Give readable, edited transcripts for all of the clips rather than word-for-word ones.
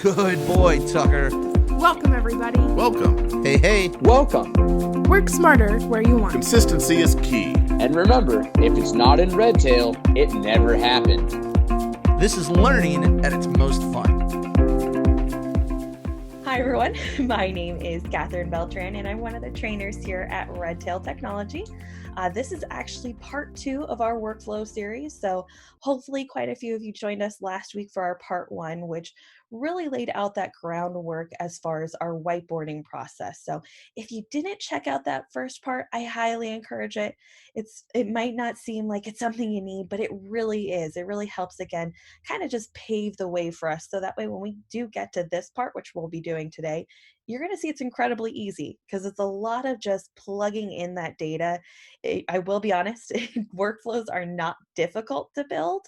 Good boy, Tucker. Welcome, everybody. Welcome. Hey. Welcome. Work smarter where you want. Consistency is key. And remember, if it's not in Redtail, it never happened. This is learning at its most fun. Hi, everyone. My name is Catherine Beltran, and I'm one of the trainers here at Redtail Technology. This is actually part 2 of our workflow series. So hopefully quite a few of you joined us last week for our part 1, which really laid out that groundwork as far as our whiteboarding process. So if you didn't check out that first part, I highly encourage it. It might not seem like it's something you need, but it really is. It really helps, again, kind of just pave the way for us. So that way, when we do get to this part, which we'll be doing today, you're going to see it's incredibly easy because it's a lot of just plugging in that data. I will be honest, workflows are not difficult to build.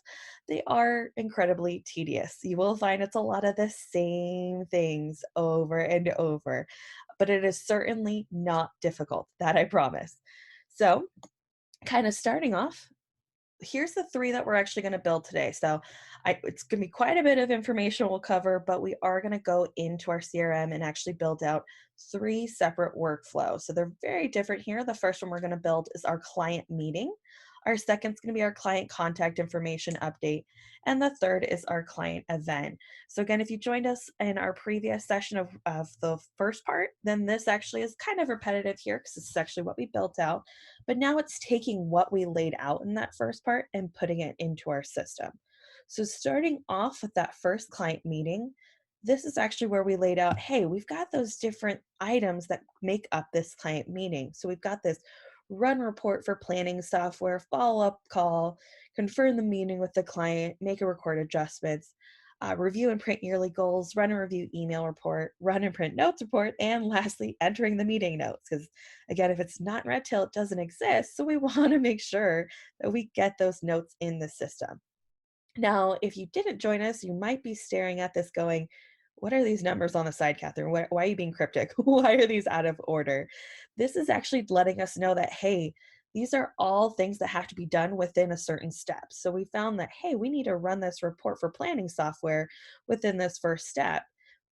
They are incredibly tedious. You will find it's a lot of the same things over and over, but it is certainly not difficult, that I promise. So, kind of starting off, here's the 3 that we're actually going to build today. So it's going to be quite a bit of information we'll cover, but we are going to go into our CRM and actually build out 3 separate workflows. So they're very different here. The first one we're going to build is our client meeting. Our second is going to be our client contact information update. And the third is our client event. So again, if you joined us in our previous session of the first part, then this actually is kind of repetitive here because this is actually what we built out. But now it's taking what we laid out in that first part and putting it into our system. So starting off with that first client meeting, this is actually where we laid out, hey, we've got those different items that make up this client meeting. So we've got this run report for planning software, follow-up call, confirm the meeting with the client, make and record adjustments, review and print yearly goals, run and review email report, run and print notes report, and lastly, entering the meeting notes. Because again, if it's not Redtail, it doesn't exist. So we want to make sure that we get those notes in the system. Now, if you didn't join us, you might be staring at this going, what are these numbers on the side, Catherine? Why are you being cryptic? Why are these out of order? This is actually letting us know that, hey, these are all things that have to be done within a certain step. So we found that, hey, we need to run this report for planning software within this first step,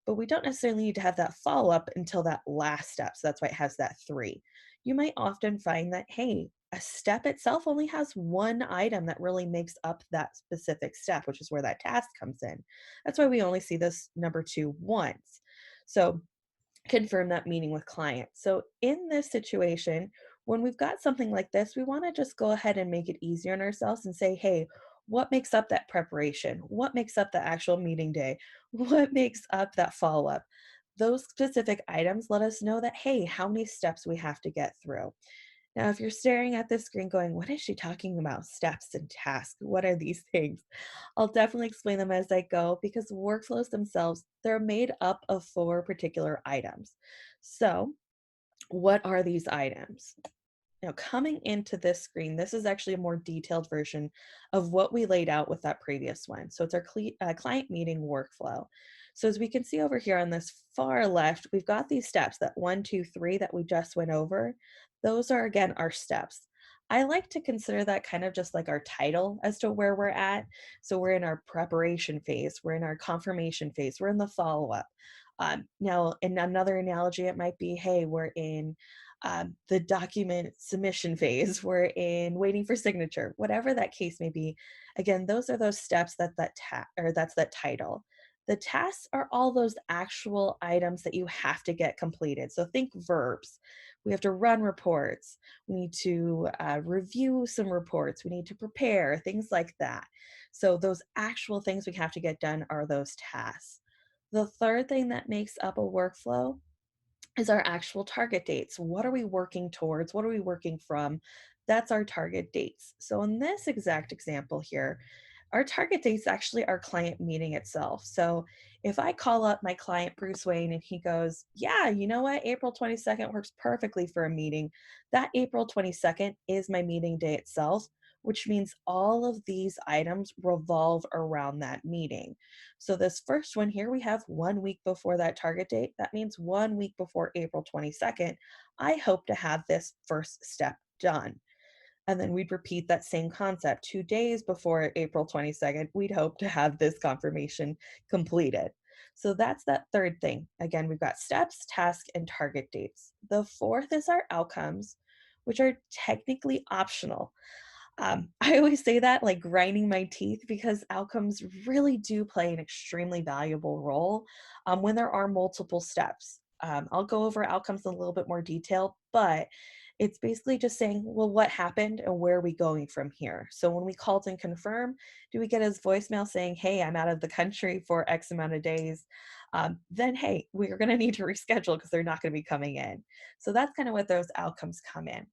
but we don't necessarily need to have that follow-up until that last step. So that's why it has that 3. You might often find that, hey, a step itself only has one item that really makes up that specific step, which is where that task comes in. That's why we only see this number 2 once. So confirm that meeting with client. So in this situation, when we've got something like this, we want to just go ahead and make it easier on ourselves and say, hey, what makes up that preparation? What makes up the actual meeting day? What makes up that follow-up? Those specific items let us know that, hey, how many steps we have to get through. Now, if you're staring at this screen going, what is she talking about? Steps and tasks. What are these things? I'll definitely explain them as I go because workflows themselves, they're made up of 4 particular items. So what are these items? Now, coming into this screen, this is actually a more detailed version of what we laid out with that previous one. So it's our client meeting workflow. So as we can see over here on this far left, we've got these steps, that 1, 2, 3 that we just went over. Those are, again, our steps. I like to consider that kind of just like our title as to where we're at. So we're in our preparation phase, we're in our confirmation phase, we're in the follow-up. Now, in another analogy, it might be, hey, we're in the document submission phase, we're in waiting for signature, whatever that case may be. Again, those are those steps that's that title. The tasks are all those actual items that you have to get completed. So think verbs. We have to run reports. We need to review some reports. We need to prepare, things like that. So those actual things we have to get done are those tasks. The third thing that makes up a workflow is our actual target dates. What are we working towards? What are we working from? That's our target dates. So in this exact example here, our target date's actually our client meeting itself. So if I call up my client, Bruce Wayne, and he goes, yeah, you know what? April 22nd works perfectly for a meeting. That April 22nd is my meeting day itself, which means all of these items revolve around that meeting. So this first one here, we have 1 week before that target date. That means 1 week before April 22nd, I hope to have this first step done. And then we'd repeat that same concept. 2 days before April 22nd, we'd hope to have this confirmation completed. So that's that third thing. Again, we've got steps, tasks, and target dates. The fourth is our outcomes, which are technically optional. I always say that like grinding my teeth because outcomes really do play an extremely valuable role when there are multiple steps. I'll go over outcomes in a little bit more detail, but it's basically just saying, well, what happened and where are we going from here? So when we called and confirm, do we get his voicemail saying, hey, I'm out of the country for X amount of days? Then, hey, we're going to need to reschedule because they're not going to be coming in. So that's kind of what those outcomes come in.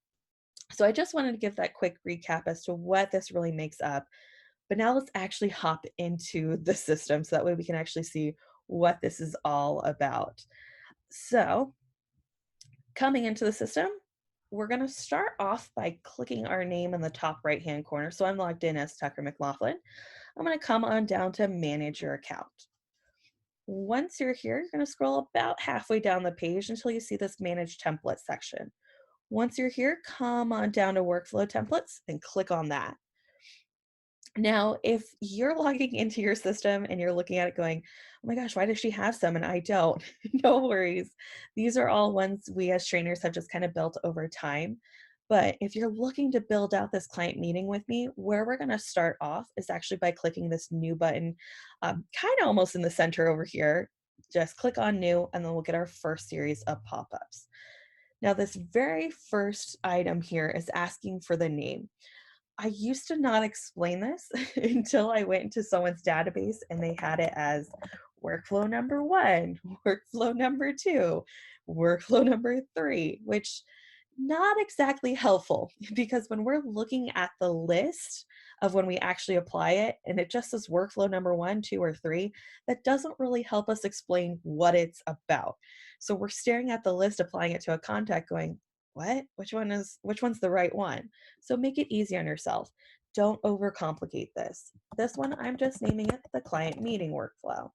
So I just wanted to give that quick recap as to what this really makes up. But now let's actually hop into the system so that way we can actually see what this is all about. So coming into the system, we're going to start off by clicking our name in the top right-hand corner. So I'm logged in as Tucker McLaughlin. I'm going to come on down to manage your account. Once you're here, you're going to scroll about halfway down the page until you see this manage template section. Once you're here, come on down to workflow templates and click on that. Now, if you're logging into your system and you're looking at it going, oh my gosh, why does she have some and I don't? No worries. These are all ones we as trainers have just kind of built over time. But if you're looking to build out this client meeting with me, where we're going to start off is actually by clicking this new button, kind of almost in the center over here. Just click on new and then we'll get our first series of pop-ups. Now, this very first item here is asking for the name. I used to not explain this until I went into someone's database and they had it as workflow number 1, workflow number 2, workflow number 3, which not exactly helpful because when we're looking at the list of when we actually apply it and it just says workflow number 1, 2, or 3, that doesn't really help us explain what it's about. So we're staring at the list, applying it to a contact going, what? Which one's the right one? So make it easy on yourself. Don't overcomplicate this. This one, I'm just naming it the client meeting workflow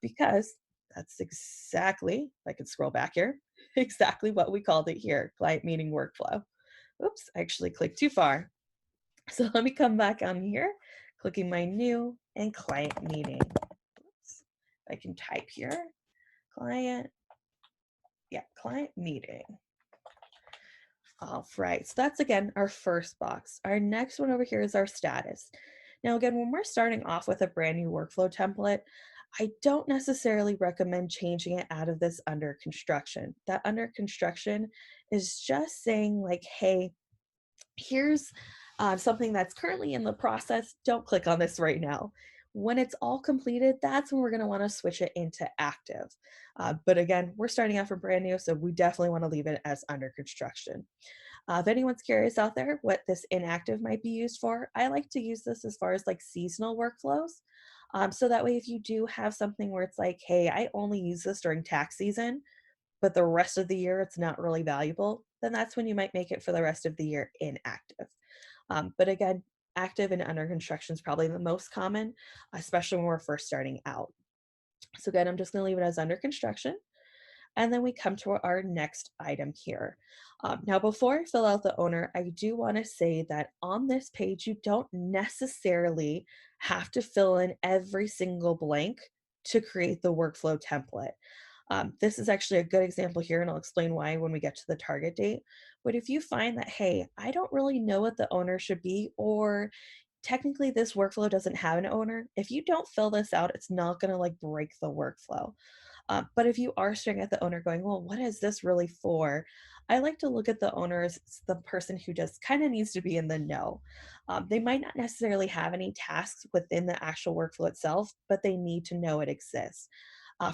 because that's exactly, I can scroll back here, exactly what we called it here, client meeting workflow. Oops, I actually clicked too far. So let me come back on here, clicking my new and client meeting. Oops. I can type here, client meeting. All right, so that's again our first box. Our next one over here is our status. Now again, when we're starting off with a brand new workflow template, I don't necessarily recommend changing it out of this under construction. That under construction is just saying like, hey, here's something that's currently in the process. Don't click on this right now. When it's all completed, that's when we're going to want to switch it into active. But again, we're starting out for brand new, so we definitely want to leave it as under construction. If anyone's curious out there what this inactive might be used for, I like to use this as far as like seasonal workflows. So that way, if you do have something where it's like, hey, I only use this during tax season, but the rest of the year it's not really valuable, then that's when you might make it for the rest of the year inactive. But again, active and under construction is probably the most common, especially when we're first starting out. So again, I'm just going to leave it as under construction. And then we come to our next item here. Now, before I fill out the owner, I do want to say that on this page, you don't necessarily have to fill in every single blank to create the workflow template. This is actually a good example here, and I'll explain why when we get to the target date. But if you find that, hey, I don't really know what the owner should be, or technically this workflow doesn't have an owner, if you don't fill this out, it's not going to like break the workflow. But if you are staring at the owner going, well, what is this really for? I like to look at the owner as the person who just kind of needs to be in the know. They might not necessarily have any tasks within the actual workflow itself, but they need to know it exists.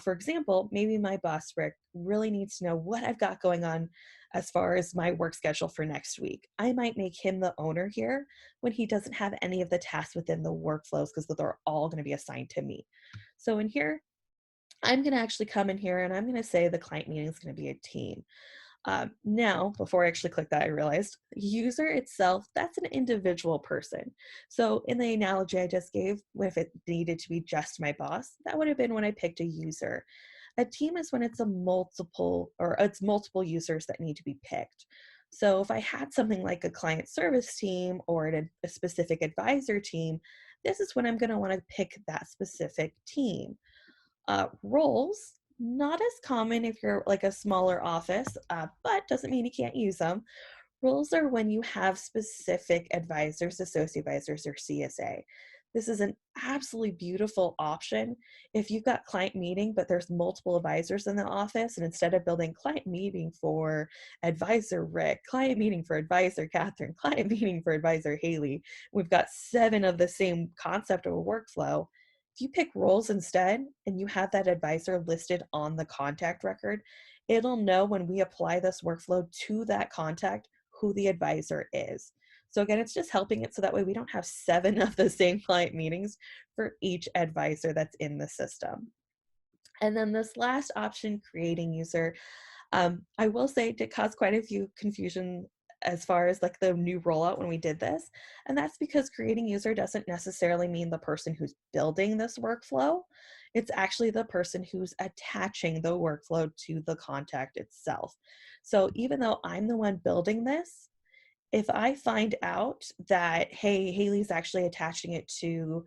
For example, maybe my boss, Rick, really needs to know what I've got going on as far as my work schedule for next week. I might make him the owner here when he doesn't have any of the tasks within the workflows because they're all going to be assigned to me. So in here, I'm going to actually come in here and I'm going to say the client meeting is going to be a team. Now, before I actually click that, I realized user itself, that's an individual person. So in the analogy I just gave, if it needed to be just my boss, that would have been when I picked a user. A team is when it's multiple users that need to be picked. So if I had something like a client service team or a specific advisor team, this is when I'm going to want to pick that specific team. Roles, not as common if you're like a smaller office, but doesn't mean you can't use them. Roles are when you have specific advisors, associate advisors, or CSA. This is an absolutely beautiful option if you've got client meeting, but there's multiple advisors in the office, and instead of building client meeting for advisor Rick, client meeting for advisor Catherine, client meeting for advisor Haley, we've got 7 of the same concept of a workflow. If you pick roles instead and you have that advisor listed on the contact record, it'll know when we apply this workflow to that contact who the advisor is. So again, it's just helping it so that way we don't have 7 of the same client meetings for each advisor that's in the system. And then this last option, creating user, I will say it did cause quite a few confusion as far as like the new rollout when we did this. And that's because creating user doesn't necessarily mean the person who's building this workflow. It's actually the person who's attaching the workflow to the contact itself. So even though I'm the one building this, if I find out that, hey, Haley's actually attaching it to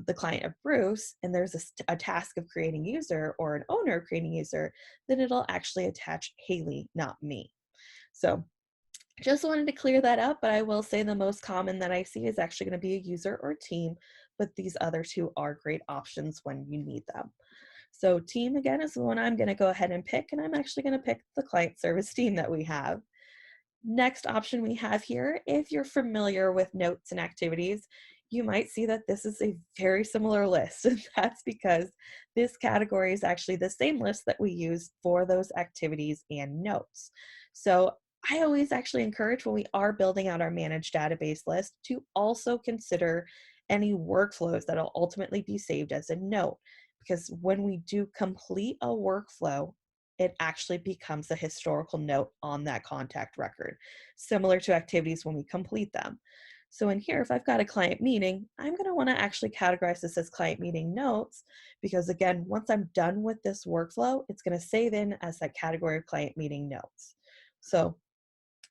the client of Bruce, and there's a task of creating user or an owner of creating user, then it'll actually attach Haley, not me. So just wanted to clear that up, but I will say the most common that I see is actually going to be a user or team, but these other 2 are great options when you need them. So team, again, is the one I'm going to go ahead and pick, and I'm actually going to pick the client service team that we have. Next option we have here, if you're familiar with notes and activities, you might see that this is a very similar list. And that's because this category is actually the same list that we use for those activities and notes. So I always actually encourage when we are building out our managed database list to also consider any workflows that will ultimately be saved as a note. Because when we do complete a workflow, it actually becomes a historical note on that contact record, similar to activities when we complete them. So in here, if I've got a client meeting, I'm going to want to actually categorize this as client meeting notes, because again, once I'm done with this workflow, it's going to save in as that category of client meeting notes. So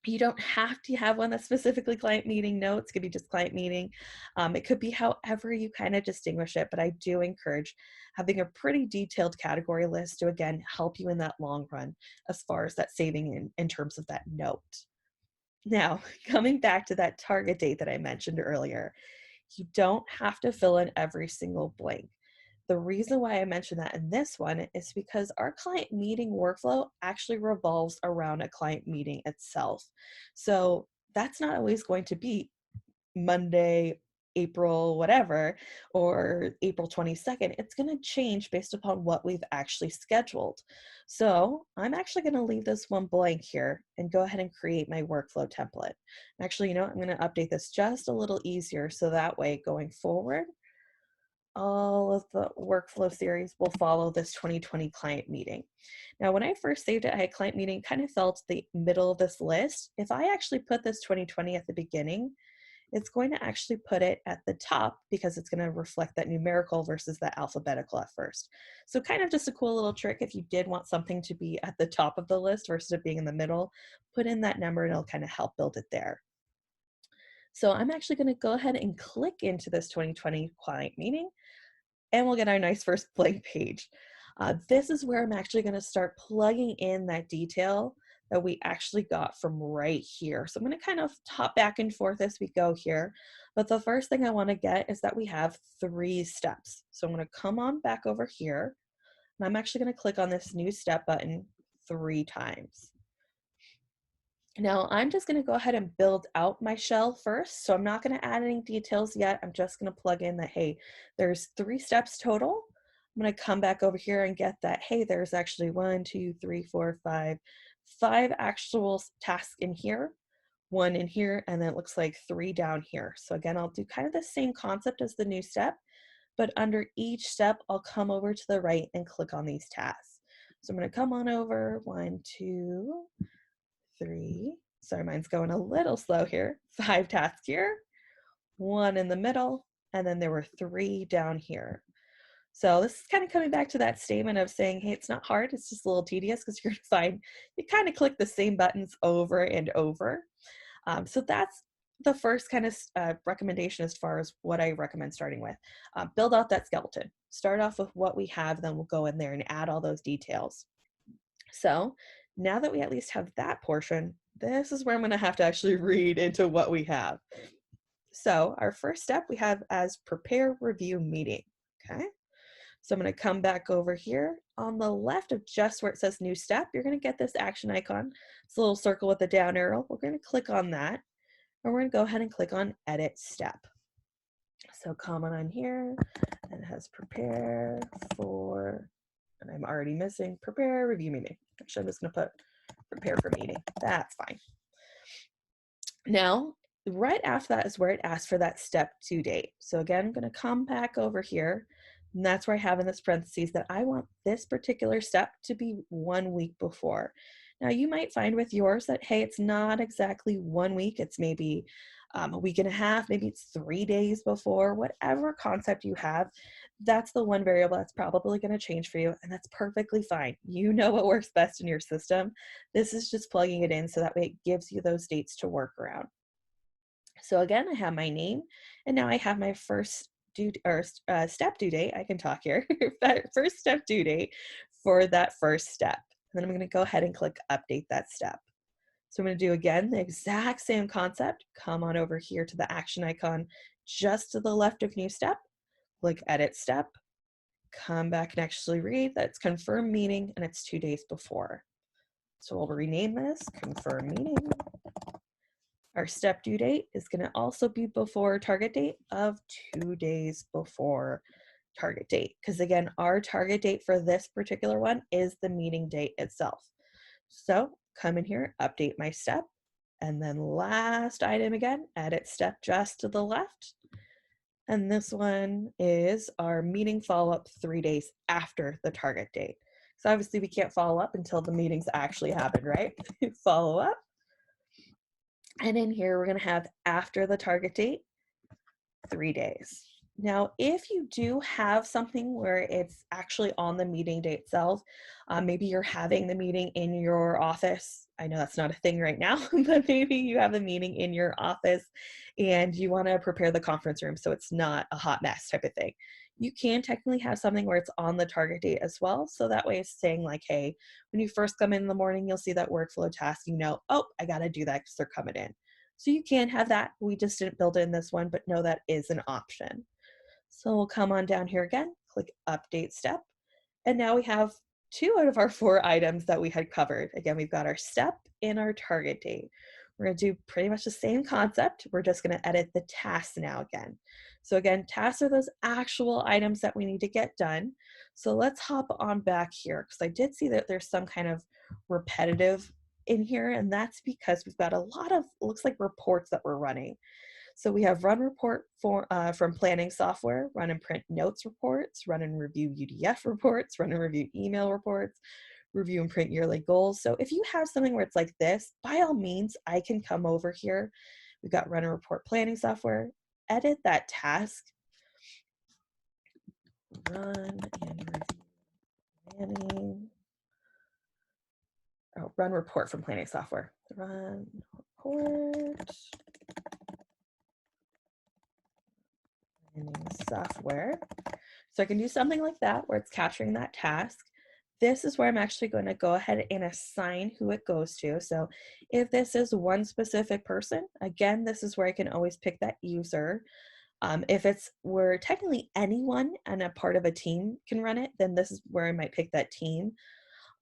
you don't have to have one that's specifically client meeting notes. It could be just client meeting. It could be however you kind of distinguish it, but I do encourage having a pretty detailed category list to, again, help you in that long run as far as that saving in terms of that note. Now, coming back to that target date that I mentioned earlier, you don't have to fill in every single blank. The reason why I mentioned that in this one is because our client meeting workflow actually revolves around a client meeting itself. So that's not always going to be Monday, April, whatever, or April 22nd. It's going to change based upon what we've actually scheduled. So I'm actually going to leave this one blank here and go ahead and create my workflow template. Actually, you know, I'm going to update this just a little easier so that way going forward, all of the workflow series will follow this 2020 client meeting. Now, when I first saved it, I had client meeting kind of fell to the middle of this list. If I actually put this 2020 at the beginning, it's going to actually put it at the top because it's going to reflect that numerical versus that alphabetical at first. So kind of just a cool little trick. If you did want something to be at the top of the list versus it being in the middle, put in that number and it'll kind of help build it there. So I'm actually going to go ahead and click into this 2020 client meeting, and we'll get our nice first blank page. This is where I'm actually going to start plugging in that detail that we actually got from right here. So I'm going to kind of hop back and forth as we go here. But the first thing I want to get is that we have 3 steps. So I'm going to come on back over here, and I'm actually going to click on this new step button 3 times. Now I'm just going to go ahead and build out my shell first. So I'm not going to add any details yet. I'm just going to plug in that, hey, there's 3 steps total. I'm going to come back over here and get that, hey, there's actually 1, 2, 3, 4, 5 actual tasks in here, 1 in here, and then it looks like 3 down here. So again, I'll do kind of the same concept as the new step, but under each step, I'll come over to the right and click on these tasks. So I'm going to come on over, 1, 2, 3, sorry, mine's going a little slow here, 5 tasks here, 1 in the middle, and then there were 3 down here. So this is kind of coming back to that statement of saying, hey, it's not hard, it's just a little tedious, because you're going to find you kind of click the same buttons over and over. So that's the first kind of recommendation as far as what I recommend starting with. Build out that skeleton. Start off with what we have, then we'll go in there and add all those details. So now that we at least have that portion, this is where I'm going to have to actually read into what we have. So our first step we have as prepare, review, meeting. Okay. So I'm going to come back over here on the left of just where it says new step. You're going to get this action icon. It's a little circle with a down arrow. We're going to click on that and we're going to go ahead and click on edit step. So comment on here and it has prepare for, and I'm already missing prepare, review, meeting. Actually, I'm just going to put prepare for meeting. That's fine. Now, right after that is where it asks for that step due date. So again, I'm going to come back over here. And that's where I have in this parentheses that I want this particular step to be 1 week before. Now you might find with yours that, hey, it's not exactly 1 week. It's maybe a week and a half, maybe it's 3 days before, whatever concept you have, that's the one variable that's probably going to change for you. And that's perfectly fine. You know what works best in your system. This is just plugging it in so that way it gives you those dates to work around. So again, I have my name and now I have my first step due date. I can talk here. First step due date for that first step. And then I'm going to go ahead and click update that step. So I'm going to do again the exact same concept. Come on over here to the action icon just to the left of new step. Click edit step. Come back and actually read that it's confirm meeting and it's 2 days before. So we'll rename this confirm meeting. Our step due date is going to also be before target date of 2 days before target date. Because again, our target date for this particular one is the meeting date itself. So come in here, update my step, and then last item again, edit step just to the left. And this one is our meeting follow-up 3 days after the target date. So obviously we can't follow up until the meetings actually happen, right? Follow up. And in here, we're going to have after the target date, 3 days. Now, if you do have something where it's actually on the meeting date itself, maybe you're having the meeting in your office. I know that's not a thing right now, but maybe you have a meeting in your office and you want to prepare the conference room so it's not a hot mess type of thing. You can technically have something where it's on the target date as well. So that way it's saying like, hey, when you first come in the morning, you'll see that workflow task, you know, oh, I got to do that because they're coming in. So you can have that. We just didn't build it in this one, but no, that is an option. So we'll come on down here again, click update step. And now we have 2 out of our 4 items that we had covered. Again, we've got our step and our target date. We're going to do pretty much the same concept. We're just going to edit the tasks now again. So again, tasks are those actual items that we need to get done. So let's hop on back here because I did see that there's some kind of repetitive in here, and that's because we've got a lot of, looks like reports that we're running. So we have run report for, from planning software, run and print notes reports, run and review UDF reports, run and review email reports, review and print yearly goals. So if you have something where it's like this, by all means, I can come over here. We've got run and report planning software, edit that task, run and review planning, oh, run report from planning software, run report. Software. So I can do something like that where it's capturing that task. This is where I'm actually going to go ahead and assign who it goes to. So if this is one specific person, again, this is where I can always pick that user. If it's where technically anyone and a part of a team can run it, then this is where I might pick that team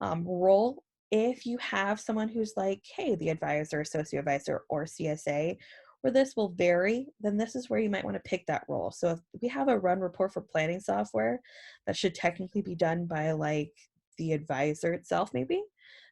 role. If you have someone who's like, hey, the advisor, associate advisor, or CSA, where this will vary, then this is where you might want to pick that role. So if we have a run report for planning software that should technically be done by like the advisor itself maybe,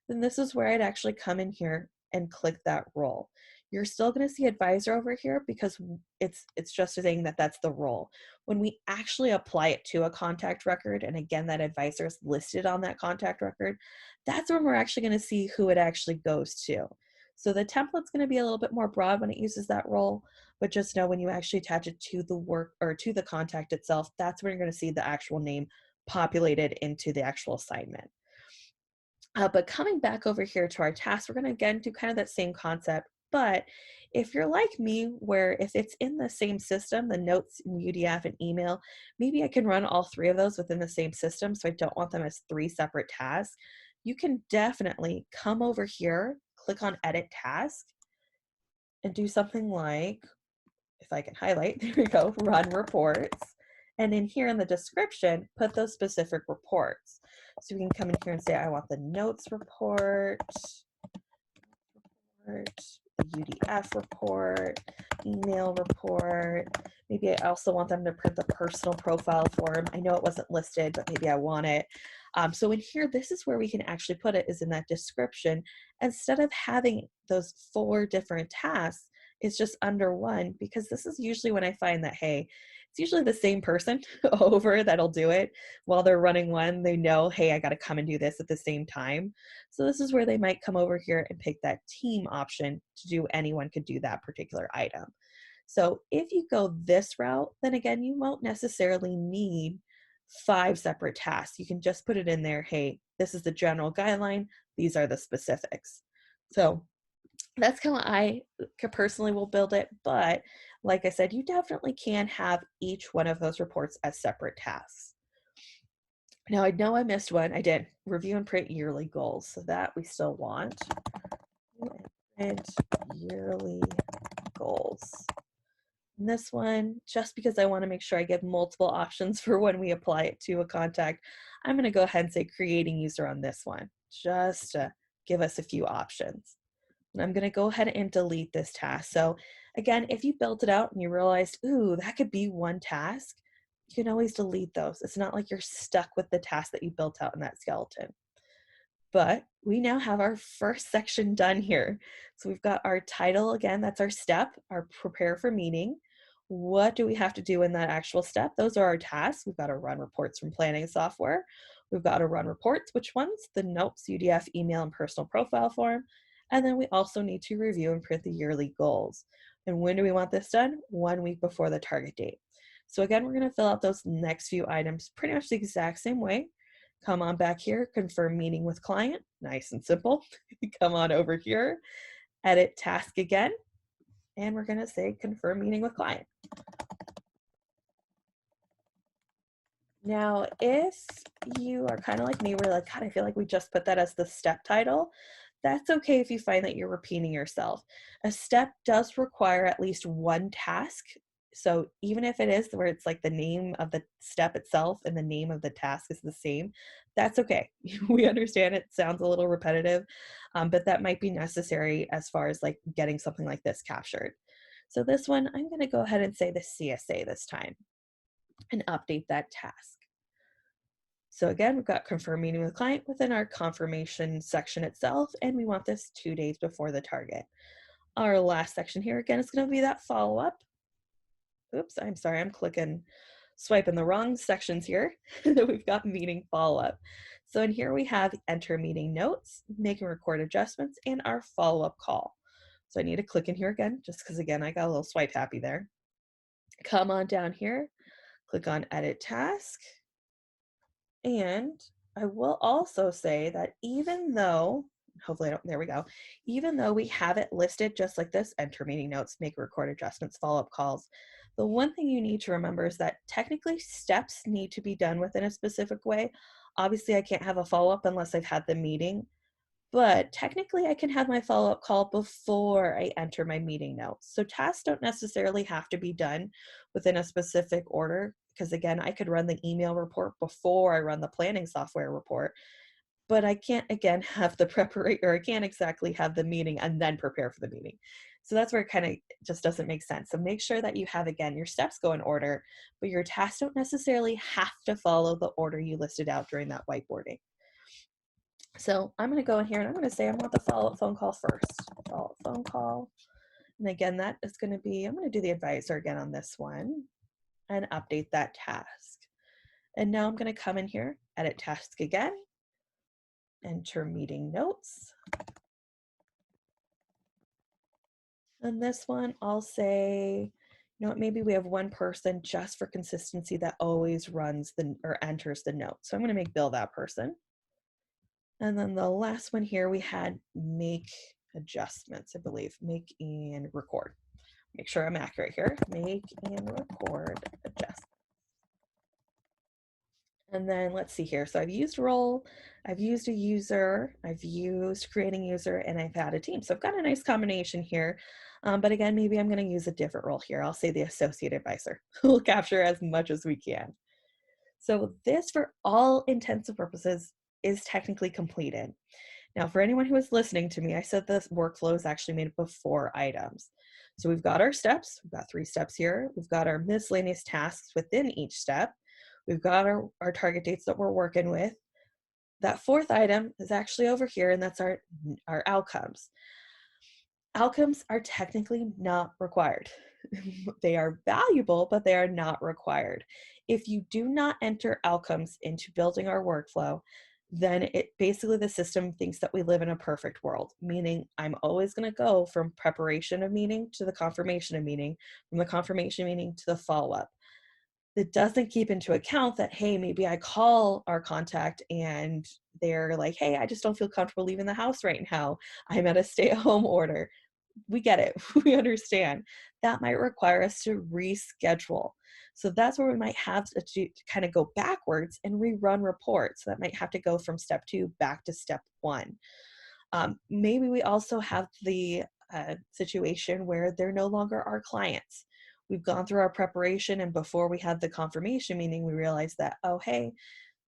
then this is where I'd actually come in here and click that role. You're still going to see advisor over here because it's just saying that that's the role. When we actually apply it to a contact record, and again, that advisor is listed on that contact record, that's when we're actually going to see who it actually goes to. So the template's going to be a little bit more broad when it uses that role, but just know when you actually attach it to the work or to the contact itself, that's when you're going to see the actual name populated into the actual assignment. But coming back over here to our task, we're going to again do kind of that same concept, But if you're like me, where if it's in the same system, the notes, UDF, and email, maybe I can run all three of those within the same system, so I don't want them as three separate tasks. You can definitely come over here, click on Edit Task, and do something like, if I can highlight, there we go, run reports. And in here in the description, put those specific reports. So we can come in here and say, I want the notes report, the UDF report, email report. Maybe I also want them to print the personal profile form. I know it wasn't listed, but maybe I want it. So in here, this is where we can actually put it, is in that description. Instead of having those 4 different tasks, it's just under one, because this is usually when I find that, hey, it's usually the same person over that'll do it while they're running one. They know, hey, I got to come and do this at the same time. So this is where they might come over here and pick that team option to do, anyone could do that particular item. So if you go this route, then again, you won't necessarily need 5 separate tasks. You can just put it in there, hey, this is the general guideline, these are the specifics. So that's kind of I personally will build it, but like I said, you definitely can have each one of those reports as separate tasks. Now I know I missed one. I did review and print yearly goals, so that we still want. Print yearly goals. And this one, just because I want to make sure I give multiple options for when we apply it to a contact, I'm going to go ahead and say creating user on this one, just to give us a few options. And I'm going to go ahead and delete this task. So again, if you built it out and you realized, ooh, that could be one task, you can always delete those. It's not like you're stuck with the task that you built out in that skeleton. But we now have our first section done here. So we've got our title, again, that's our step, our prepare for meeting. What do we have to do in that actual step? Those are our tasks. We've got to run reports from planning software. We've got to run reports, which ones? The notes, UDF, email, and personal profile form. And then we also need to review and print the yearly goals. And when do we want this done? 1 week before the target date. So again, we're going to fill out those next few items pretty much the exact same way. Come on back here, confirm meeting with client, nice and simple. Come on over here, edit task again, and we're going to say confirm meeting with client. Now, if you are kind of like me, we're like, God, I feel like we just put that as the step title. That's okay if you find that you're repeating yourself. A step does require at least one task. So even if it is where it's like the name of the step itself and the name of the task is the same, that's okay. We understand it sounds a little repetitive, but that might be necessary as far as like getting something like this captured. So this one, I'm going to go ahead and say the CSA this time and update that task. So again, we've got confirm meeting with client within our confirmation section itself, and we want this 2 days before the target. Our last section here, again, is going to be that follow-up. Oops, I'm sorry, I'm swiping the wrong sections here. We've got meeting follow-up. So in here we have enter meeting notes, make and record adjustments, and our follow-up call. So I need to click in here again, just because again, I got a little swipe happy there. Come on down here, click on edit task. And I will also say that even though, hopefully I don't, there we go. Even though we have it listed just like this, enter meeting notes, make record adjustments, follow-up calls, the one thing you need to remember is that technically steps need to be done within a specific way. Obviously I can't have a follow-up unless I've had the meeting, but technically I can have my follow-up call before I enter my meeting notes. So tasks don't necessarily have to be done within a specific order, because again, I could run the email report before I run the planning software report, but I can't again have the preparation, or I can't exactly have the meeting and then prepare for the meeting. So that's where it kind of just doesn't make sense. So make sure that you have, again, your steps go in order, but your tasks don't necessarily have to follow the order you listed out during that whiteboarding. So I'm going to go in here and I'm going to say I want the follow-up phone call first. Follow-up phone call. And again, that is going to be, I'm going to do the advisor again on this one and update that task. And now I'm going to come in here, edit task again, enter meeting notes. And this one, I'll say, you know what, maybe we have one person just for consistency that always runs or enters the note. So I'm going to make Bill that person. And then the last one here, we had make adjustments, I believe. Make and record. Make sure I'm accurate here. Make and record adjustments. And then let's see here. So I've used role, I've used a user, I've used creating user, and I've had a team. So I've got a nice combination here. But again, maybe I'm going to use a different role here. I'll say the associate advisor. We'll capture as much as we can. So this, for all intents and purposes, is technically completed. Now, for anyone who is listening to me, I said this workflow is actually made up of 4 items. So we've got our steps. We've got 3 steps here. We've got our miscellaneous tasks within each step. We've got our target dates that we're working with. That 4th item is actually over here, and that's our outcomes. Outcomes are technically not required. They are valuable, but they are not required. If you do not enter outcomes into building our workflow, then it basically the system thinks that we live in a perfect world, meaning I'm always going to go from preparation of meeting to the confirmation of meeting, from the confirmation meeting to the follow-up. It doesn't keep into account that, hey, maybe I call our contact and they're like, hey, I just don't feel comfortable leaving the house right now. I'm at a stay-at-home order. We get it. We understand. That might require us to reschedule. So that's where we might have to kind of go backwards and rerun reports. So that might have to go from step 2 back to step 1. Maybe we also have the situation where they're no longer our clients. We've gone through our preparation, and before we had the confirmation meeting, we realized that, oh, hey,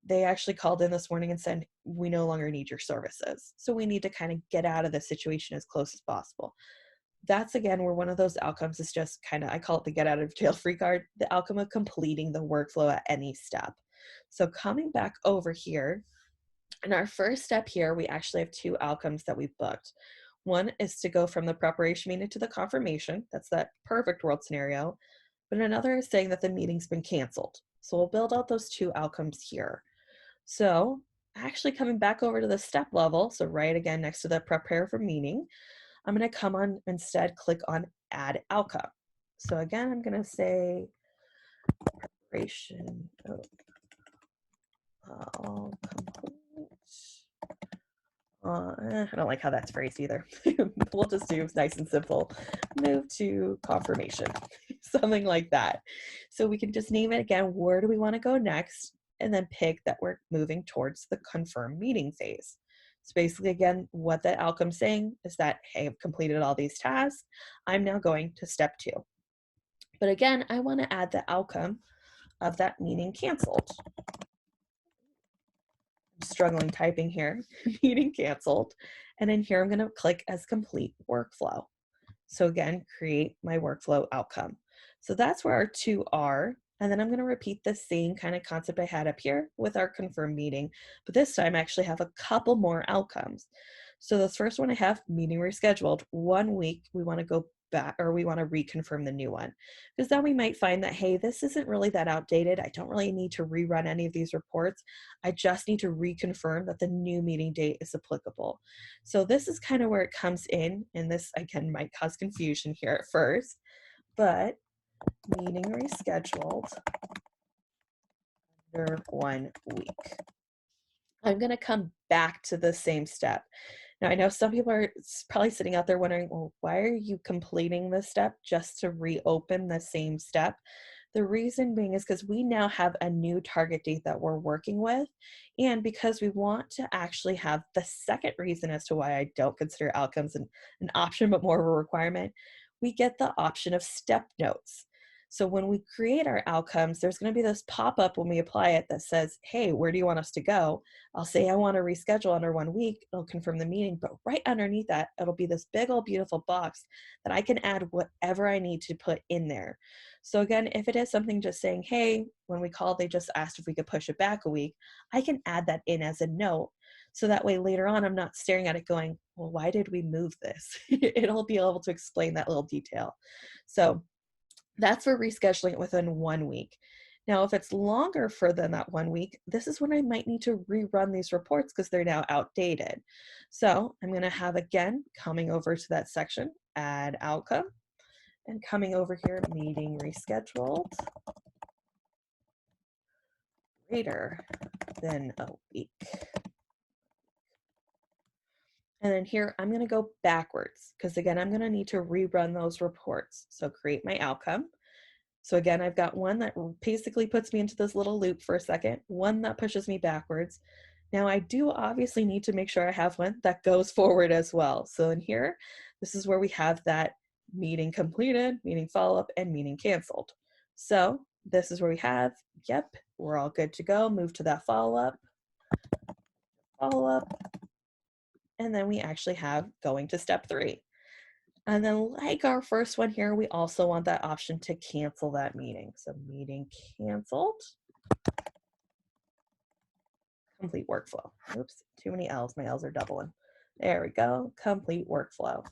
they actually called in this morning and said, we no longer need your services. So we need to kind of get out of the situation as close as possible. That's again where one of those outcomes is just kind of, I call it the get out of jail free card, the outcome of completing the workflow at any step. So coming back over here, in our first step here, we actually have 2 outcomes that we've booked. One is to go from the preparation meeting to the confirmation. That's that perfect world scenario. But another is saying that the meeting's been canceled. So we'll build out those 2 outcomes here. So actually coming back over to the step level, so right again next to the prepare for meeting, I'm going to come on instead, click on add outcome. So again, I'm going to say preparation all complete. I don't like how that's phrased either. We'll just do nice and simple. Move to confirmation, something like that. So we can just name it again. Where do we want to go next? And then pick that we're moving towards the confirm meeting phase. So basically, again, what that outcome's saying is that, hey, I've completed all these tasks. I'm now going to step 2. But again, I want to add the outcome of that meeting canceled. Struggling typing here, meeting canceled. And in here, I'm going to click as complete workflow. So again, create my workflow outcome. So that's where our 2 are. And then I'm going to repeat the same kind of concept I had up here with our confirm meeting, but this time I actually have a couple more outcomes. So this first one I have meeting rescheduled. 1 week, we want to go back, or we want to reconfirm the new one, because then we might find that, hey, this isn't really that outdated. I don't really need to rerun any of these reports. I just need to reconfirm that the new meeting date is applicable. So this is kind of where it comes in, and this again might cause confusion here at first, but meeting rescheduled under 1 week. I'm going to come back to the same step. Now, I know some people are probably sitting out there wondering, well, why are you completing this step just to reopen the same step? The reason being is because we now have a new target date that we're working with, and because we want to actually have the second reason as to why I don't consider outcomes an option but more of a requirement, we get the option of step notes. So when we create our outcomes, there's going to be this pop-up when we apply it that says, hey, where do you want us to go? I'll say I want to reschedule under 1 week. It'll confirm the meeting, but right underneath that, it'll be this big old beautiful box that I can add whatever I need to put in there. So again, if it is something just saying, hey, when we called, they just asked if we could push it back a week, I can add that in as a note. So that way later on, I'm not staring at it going, well, why did we move this? It'll be able to explain that little detail. So that's for rescheduling it within 1 week. Now, if it's longer for than that 1 week, this is when I might need to rerun these reports because they're now outdated. So I'm going to have, again, coming over to that section, add outcome, and coming over here, meeting rescheduled, greater than a week. And then here, I'm going to go backwards because again, I'm going to need to rerun those reports. So create my outcome. So again, I've got one that basically puts me into this little loop for a second, one that pushes me backwards. Now I do obviously need to make sure I have one that goes forward as well. So in here, this is where we have that meeting completed, meeting follow-up, and meeting canceled. So this is where we have, yep, we're all good to go. Move to that follow-up, and then we actually have going to step 3. And then like our first one here, we also want that option to cancel that meeting. So meeting canceled, complete workflow. Oops, too many L's, my L's are doubling. There we go, complete workflow.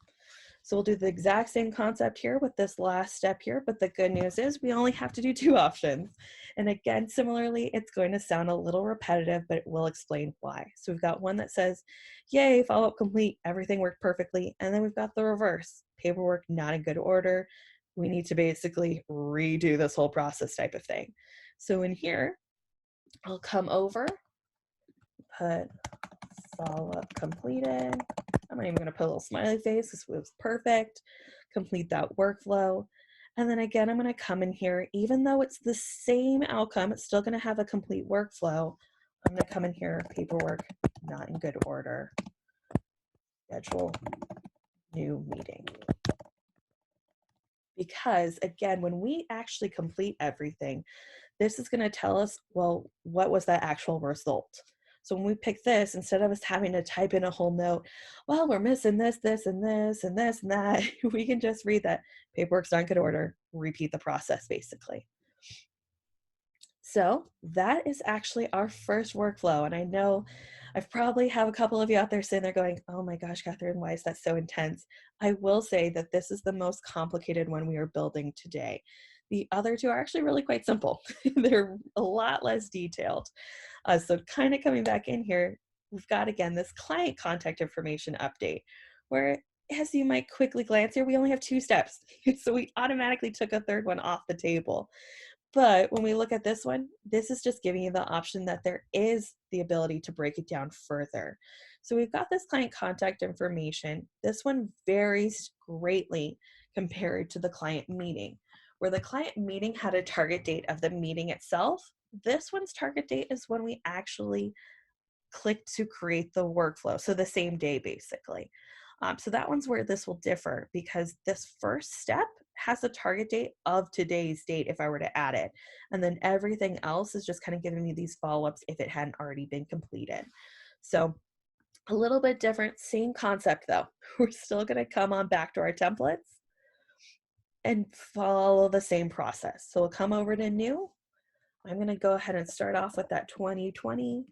So we'll do the exact same concept here with this last step here, but the good news is we only have to do 2 options. And again, similarly, it's going to sound a little repetitive, but it will explain why. So we've got one that says, yay, follow-up complete, everything worked perfectly. And then we've got the reverse, paperwork not in good order. We need to basically redo this whole process type of thing. So in here, I'll come over, put follow-up completed. I'm not even going to put a little smiley face. This was perfect. Complete that workflow. And then again, I'm going to come in here, even though it's the same outcome, it's still going to have a complete workflow. I'm going to come in here, paperwork not in good order, schedule new meeting. Because again, when we actually complete everything, this is going to tell us, well, what was that actual result? So when we pick this, instead of us having to type in a whole note, well, we're missing this, this, and this, and this, and that, we can just read that paperwork's not in good order, repeat the process basically. So that is actually our first workflow. And I know I've probably have a couple of you out there sitting there going, oh my gosh, Catherine, why is that so intense? I will say that this is the most complicated one we are building today. The other 2 are actually really quite simple. They're a lot less detailed. So kind of coming back in here, we've got, again, this client contact information update, where as you might quickly glance here, we only have 2 steps. So we automatically took a third one off the table. But when we look at this one, this is just giving you the option that there is the ability to break it down further. So we've got this client contact information. This one varies greatly compared to the client meeting. Where the client meeting had a target date of the meeting itself, this one's target date is when we actually click to create the workflow. So the same day, basically. So that one's where this will differ, because this first step has a target date of today's date if I were to add it. And then everything else is just kind of giving me these follow-ups if it hadn't already been completed. So a little bit different, same concept though. We're still going to come on back to our templates and follow the same process. So we'll come over to new. I'm going to go ahead and start off with that 2020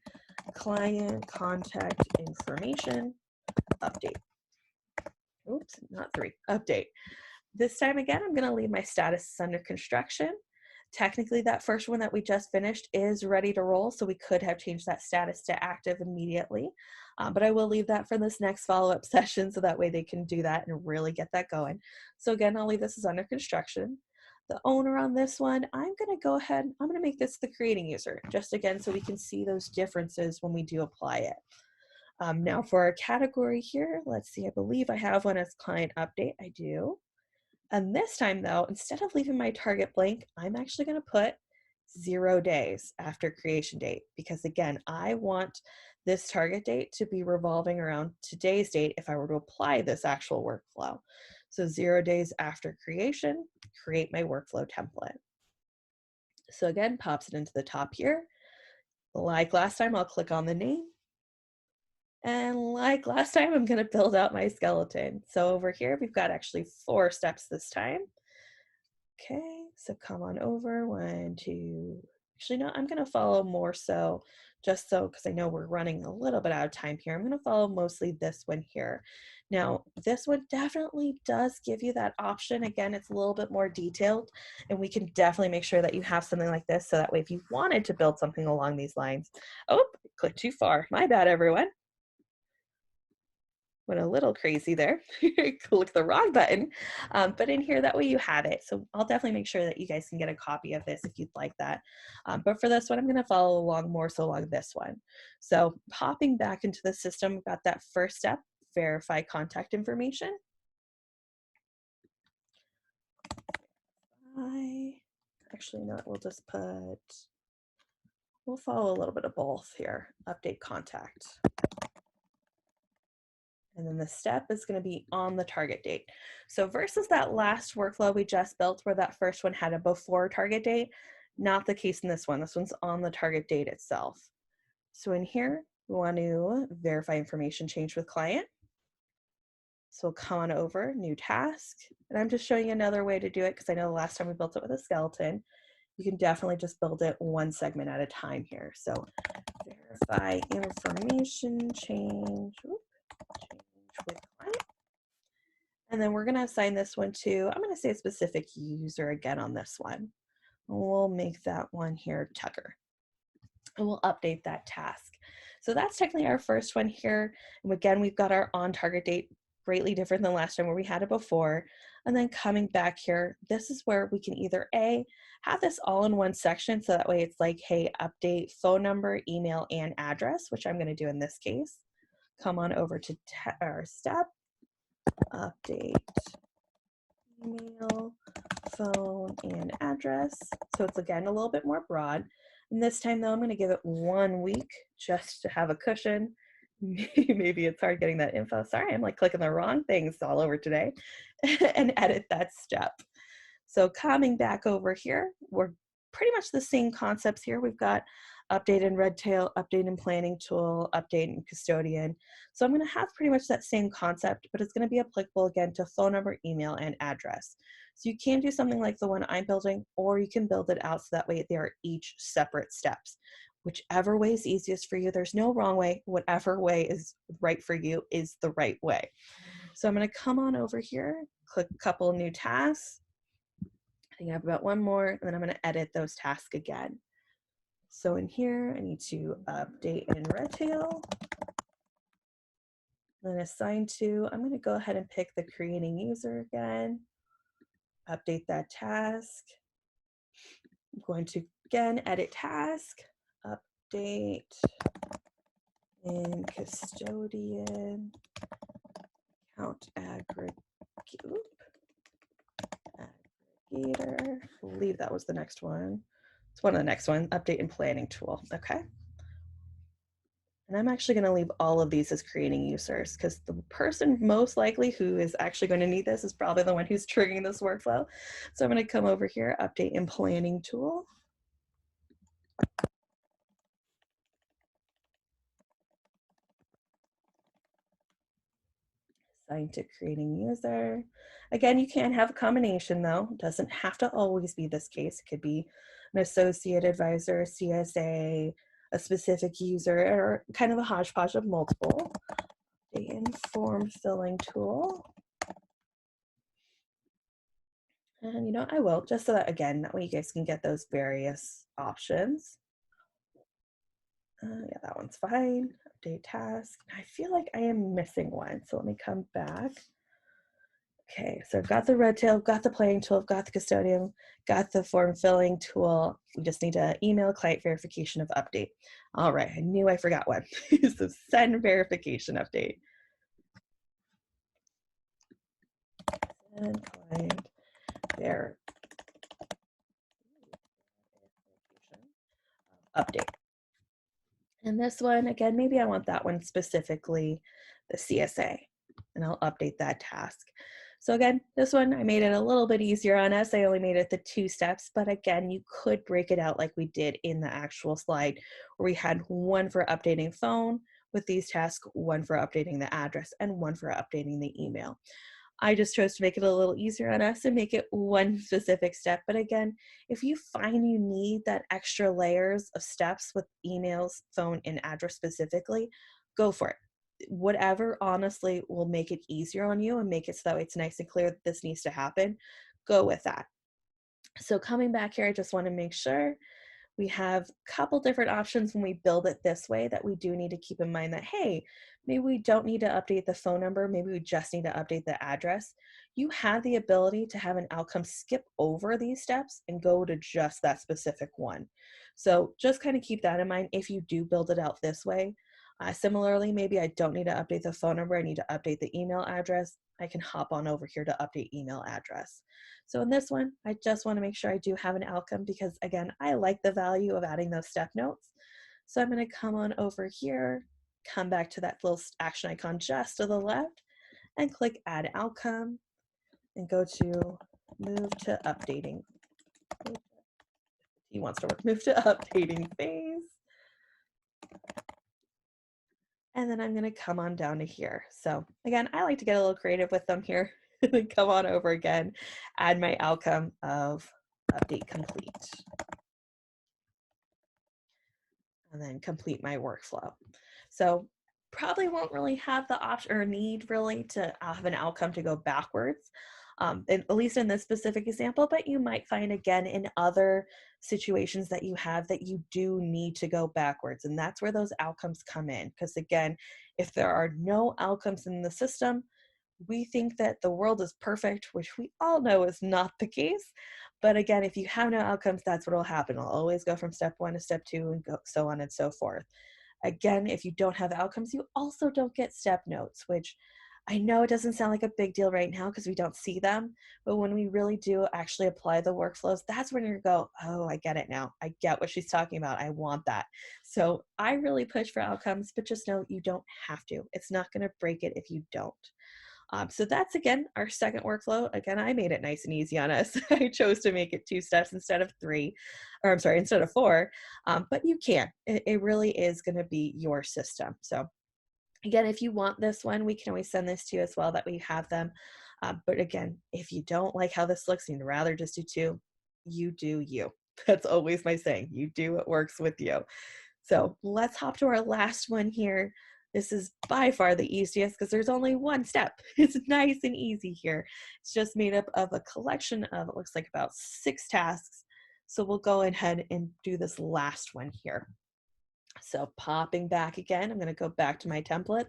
client contact information update. Oops, not 3, update. This time again, I'm going to leave my status under construction. Technically, that first one that we just finished is ready to roll, so we could have changed that status to active immediately. But I will leave that for this next follow-up session, so that way they can do that and really get that going. So again, I'll leave this as under construction. The owner on this one, I'm going to go ahead, I'm going to make this the creating user, just again, so we can see those differences when we do apply it. Now for our category here, let's see, I believe I have one as client update. I do. And this time though, instead of leaving my target blank, I'm actually going to put 0 days after creation date, because again, I want this target date to be revolving around today's date if I were to apply this actual workflow. So 0 days after creation, create my workflow template. So again, pops it into the top here. Like last time, I'll click on the name. And like last time, I'm going to build out my skeleton. So over here, we've got actually 4 steps this time. Okay, so come on over, 1, 2. Actually, no, I'm going to follow more so, just so, because I know we're running a little bit out of time here. I'm going to follow mostly this one here. Now, this one definitely does give you that option. Again, it's a little bit more detailed, and we can definitely make sure that you have something like this, so that way if you wanted to build something along these lines. Oh, clicked too far. My bad, everyone. Went a little crazy there. Click the wrong button. But in here, that way you have it. So I'll definitely make sure that you guys can get a copy of this if you'd like that. But for this one, I'm going to follow along more so along this one. So popping back into the system, we've got that first step, verify contact information. Actually, no, we'll follow a little bit of both here. Update contact. And then the step is going to be on the target date. So versus that last workflow we just built where that first one had a before target date, not the case in this one. This one's on the target date itself. So in here, we want to verify information change with client. So we'll come on over, new task. And I'm just showing you another way to do it because I know the last time we built it with a skeleton. You can definitely just build it one segment at a time here. So verify information change with client. And then we're going to assign this one to, I'm going to say a specific user again on this one. We'll make that one here Tucker. And we'll update that task. So that's technically our first one here. And again, we've got our on target date, greatly different than last time where we had it before. And then coming back here, this is where we can either have this all in one section. So that way it's like, hey, update phone number, email, and address, which I'm going to do in this case. Come on over to our step, update email, phone, and address. So it's again a little bit more broad. And this time though, I'm going to give it 1 week just to have a cushion. Maybe it's hard getting that info. Sorry, I'm like clicking the wrong things all over today. And edit that step. So coming back over here, we're pretty much the same concepts here. We've got update in Redtail, update in planning tool, update in custodian. So I'm going to have pretty much that same concept, but it's going to be applicable again to phone number, email, and address. So you can do something like the one I'm building, or you can build it out so that way they are each separate steps. Whichever way is easiest for you. There's no wrong way. Whatever way is right for you is the right way. So I'm going to come on over here, click a couple new tasks. I think I have about one more, and then I'm going to edit those tasks again. So in here, I need to update in Redtail. Then assign to, I'm going to go ahead and pick the creating user again. Update that task. I'm going to again edit task, update in custodian, count aggregator. I believe that was the next one. It's one of the next one, update and planning tool. Okay. And I'm actually going to leave all of these as creating users because the person most likely who is actually going to need this is probably the one who's triggering this workflow. So I'm going to come over here, update and planning tool. Assign to creating user. Again, you can have a combination though. It doesn't have to always be this case. It could be an associate advisor, CSA, a specific user, or kind of a hodgepodge of multiple. The inform filling tool. And you know, I will, just so that again, that way you guys can get those various options. Yeah, that one's fine. Update task. I feel like I am missing one, so let me come back. Okay, so I've got the Redtail, got the planning tool, I've got the custodian, got the form filling tool. We just need to email client verification of update. All right, I knew I forgot one. So send verification update. Send client verification update. And this one, again, maybe I want that one specifically, the CSA, and I'll update that task. So again, this one, I made it a little bit easier on us. I only made it the 2 steps, but again, you could break it out like we did in the actual slide where we had one for updating phone with these tasks, one for updating the address, and one for updating the email. I just chose to make it a little easier on us and make it one specific step. But again, if you find you need that extra layers of steps with emails, phone, and address specifically, go for it. Whatever honestly will make it easier on you and make it so that way it's nice and clear that this needs to happen, go with that. So coming back here, I just want to make sure we have a couple different options when we build it this way that we do need to keep in mind that, hey, maybe we don't need to update the phone number. Maybe we just need to update the address. You have the ability to have an outcome skip over these steps and go to just that specific one. So just kind of keep that in mind if you do build it out this way. Similarly, maybe I don't need to update the phone number. I need to update the email address. I can hop on over here to update email address. So in this one, I just want to make sure I do have an outcome because again, I like the value of adding those step notes. So I'm going to come on over here, come back to that little action icon just to the left and click add outcome and go to move to updating. He wants to work, move to updating phase. And then I'm going to come on down to here. So again, I like to get a little creative with them here. Then come on over again, add my outcome of update complete. And then complete my workflow. So probably won't really have the option or need really to have an outcome to go backwards, at least in this specific example, but you might find again in other situations that you have that you do need to go backwards. And that's where those outcomes come in. Because again, if there are no outcomes in the system, we think that the world is perfect, which we all know is not the case. But again, if you have no outcomes, that's what will happen. It'll always go from step 1 to step 2 and go so on and so forth. Again, if you don't have outcomes, you also don't get step notes, which I know it doesn't sound like a big deal right now because we don't see them, but when we really do actually apply the workflows, that's when you go, oh, I get it now. I get what she's talking about. I want that. So I really push for outcomes, but just know you don't have to. It's not going to break it if you don't. So that's, again, our second workflow. Again, I made it nice and easy on us. I chose to make it 2 steps instead of 3, or I'm sorry, instead of 4, but you can. It really is going to be your system. So again, if you want this one, we can always send this to you as well, that we have them. But again, if you don't like how this looks and you'd rather just do 2, you do you. That's always my saying. You do what works with you. So let's hop to our last one here. This is by far the easiest because there's only 1 step. It's nice and easy here. It's just made up of a collection of, it looks like about 6 tasks. So we'll go ahead and do this last one here. So popping back again, I'm going to go back to my template.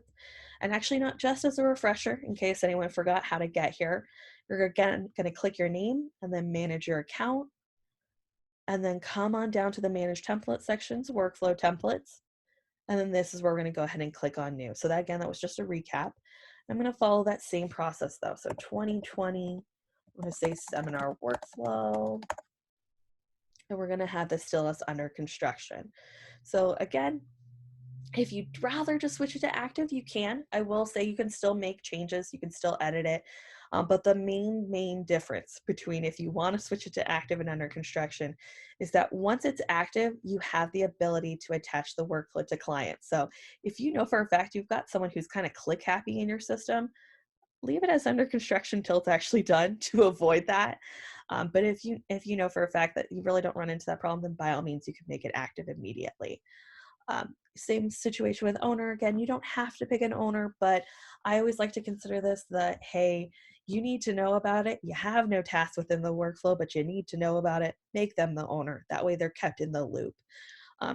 And actually, not just as a refresher, in case anyone forgot how to get here, you're again going to click your name and then manage your account. And then come on down to the manage template sections, workflow templates. And then this is where we're going to go ahead and click on new. So that, again, that was just a recap. I'm going to follow that same process though. So 2020, I'm going to say seminar workflow. And we're going to have this still as under construction. So again, if you'd rather just switch it to active, you can. I will say you can still make changes. You can still edit it. But the main difference between if you want to switch it to active and under construction is that once it's active, you have the ability to attach the workflow to clients. So if you know for a fact you've got someone who's kind of click happy in your system, leave it as under construction till it's actually done to avoid that. But if you know for a fact that you really don't run into that problem, then by all means you can make it active immediately. Same situation with owner. Again, you don't have to pick an owner, but I always like to consider this that, hey, you need to know about it. You have no tasks within the workflow, but you need to know about it. Make them the owner. That way they're kept in the loop.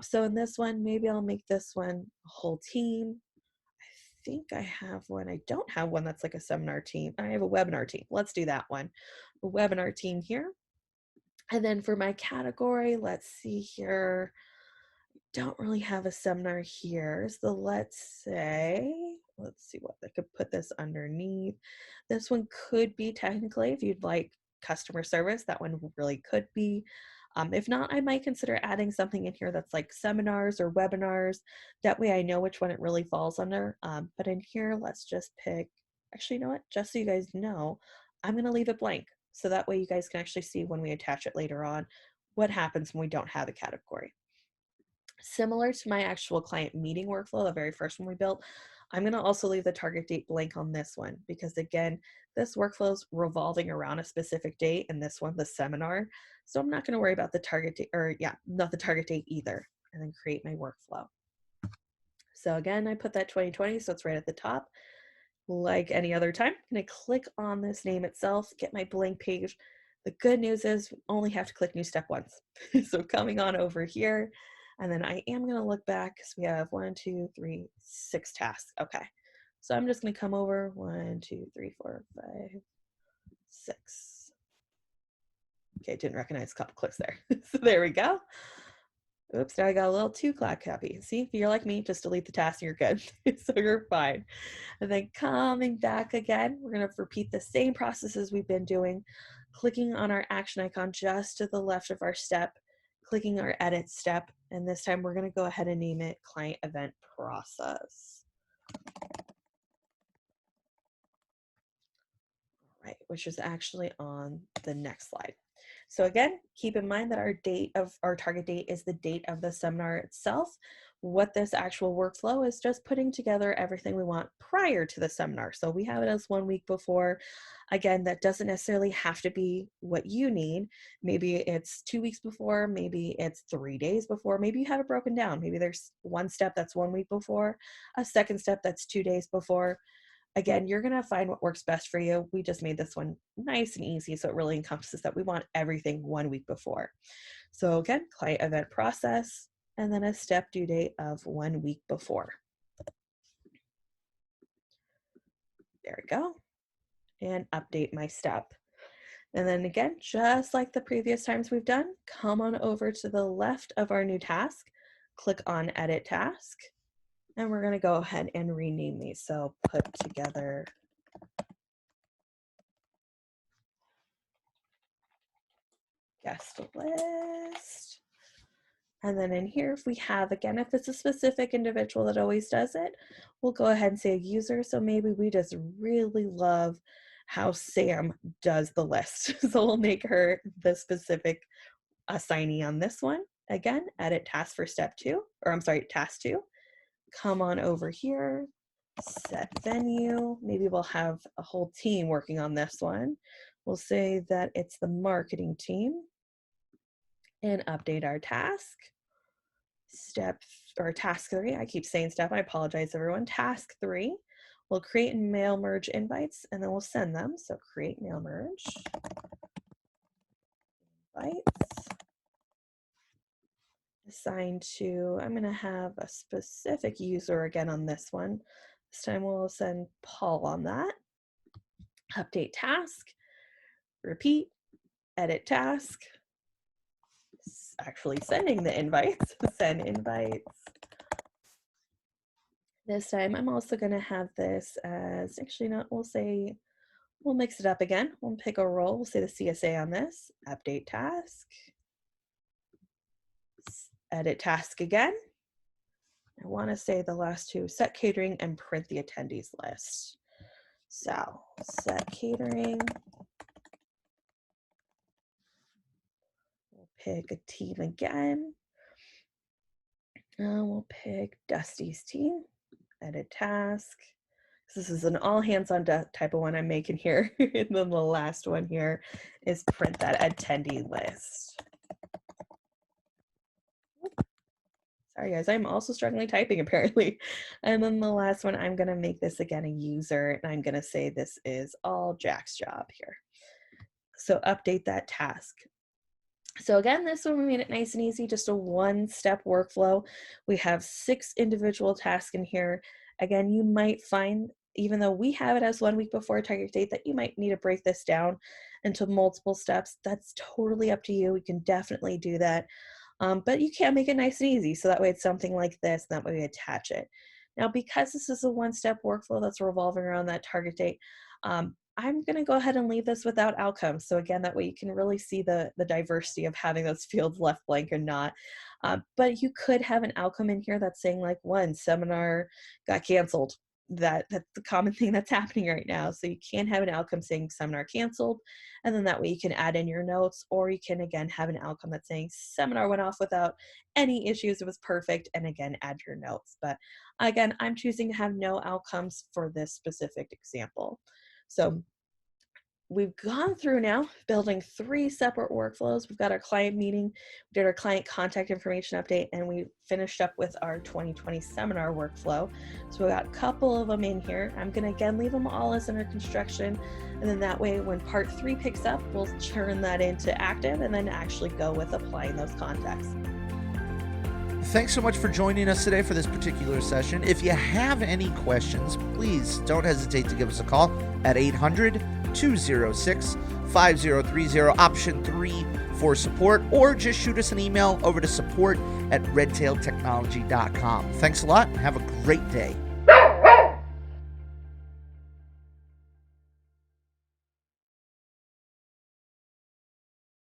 So in this one, maybe I'll make this one a whole team. I think I have one. I don't have one that's like a seminar team. I have a webinar team. Let's do that one. A webinar team here. And then for my category, let's see here. Don't really have a seminar here. So let's see what I could put this underneath. This one could be technically, if you'd like customer service, that one really could be. If not, I might consider adding something in here that's like seminars or webinars. That way I know which one it really falls under. But in here, let's just pick, actually, you know what? Just so you guys know, I'm going to leave it blank. So that way you guys can actually see when we attach it later on, what happens when we don't have a category. Similar to my actual client meeting workflow, the very first one we built, I'm going to also leave the target date blank on this one because, again, this workflow is revolving around a specific date, and this one, the seminar. So I'm not going to worry about the target date, or not the target date either, and then create my workflow. So again, I put that 2020, so it's right at the top. Like any other time, I'm going to click on this name itself, get my blank page. The good news is we only have to click new step once. So coming on over here, and then I am going to look back because we have 1, 2, 3, 6 tasks. Okay. So I'm just going to come over 1, 2, 3, 4, 5, 6. Okay, didn't recognize a couple clicks there. So there we go. Oops, now I got a little too happy. See, if you're like me, just delete the task and you're good. So you're fine. And then coming back again, we're going to repeat the same processes we've been doing, clicking on our action icon just to the left of our step, clicking our edit step, and this time we're going to go ahead and name it client event process. Right, which is actually on the next slide. So again, keep in mind that our target date is the date of the seminar itself. What this actual workflow is just putting together everything we want prior to the seminar. So we have it as 1 week before. Again, that doesn't necessarily have to be what you need. Maybe it's 2 weeks before, maybe it's 3 days before, maybe you have it broken down. Maybe there's one step that's 1 week before, a second step that's 2 days before. Again, you're going to find what works best for you. We just made this one nice and easy, so it really encompasses that we want everything 1 week before. So again, client event process, and then a step due date of 1 week before. There we go. And update my step. And then again, just like the previous times we've done, come on over to the left of our new task, click on Edit Task, and we're going to go ahead and rename these. So put together guest list. And then in here, if we have, again, if it's a specific individual that always does it, we'll go ahead and say user. So maybe we just really love how Sam does the list. So we'll make her the specific assignee on this one. Again, edit task for task 2. Come on over here, set venue. Maybe we'll have a whole team working on this one. We'll say that it's the marketing team and update our task. Task 3, I keep saying step, I apologize everyone. Task 3, we'll create and mail merge invites and then we'll send them. So create mail merge invites. Assigned to, I'm going to have a specific user again on this one. This time we'll send Paul on that. Update task, repeat, edit task, actually sending the invites, send invites. This time I'm also going to have this as, actually not, we'll mix it up again. We'll pick a role, we'll say the CSA on this, update task, edit task again. I want to say the last two, set catering and print the attendees list. So set catering, we'll pick a team again. We'll pick Dusty's team, edit task. This is an all hands on deck type of one I'm making here. And then the last one here is print that attendee list. Sorry guys, I'm also struggling typing apparently. And then the last one, I'm gonna make this again a user and I'm gonna say this is all Jack's job here. So update that task. So again, this one we made it nice and easy, just a one-step workflow. We have 6 individual tasks in here. Again, you might find, even though we have it as 1 week before target date, that you might need to break this down into multiple steps. That's totally up to you. We can definitely do that. But you can make it nice and easy. So that way it's something like this, and that way we attach it. Now, because this is a one-step workflow that's revolving around that target date, I'm going to go ahead and leave this without outcomes. So again, that way you can really see the diversity of having those fields left blank or not. But you could have an outcome in here that's saying like, one seminar got canceled. That's the common thing that's happening right now. So you can have an outcome saying seminar canceled, and then that way you can add in your notes, or you can again have an outcome that's saying seminar went off without any issues, it was perfect, and again add your notes. But again, I'm choosing to have no outcomes for this specific example. So we've gone through now building 3 separate workflows. We've got our client meeting, we did our client contact information update, and we finished up with our 2020 seminar workflow. So we got a couple of them in here. I'm going to again leave them all as under construction, and then that way when part 3 picks up, we'll turn that into active and then actually go with applying those contacts. Thanks so much for joining us today for this particular session. If you have any questions, please don't hesitate to give us a call at 800 888-206-5030, option 3 for support, or just shoot us an email over to support@redtailtechnology.com. Thanks a lot and have a great day.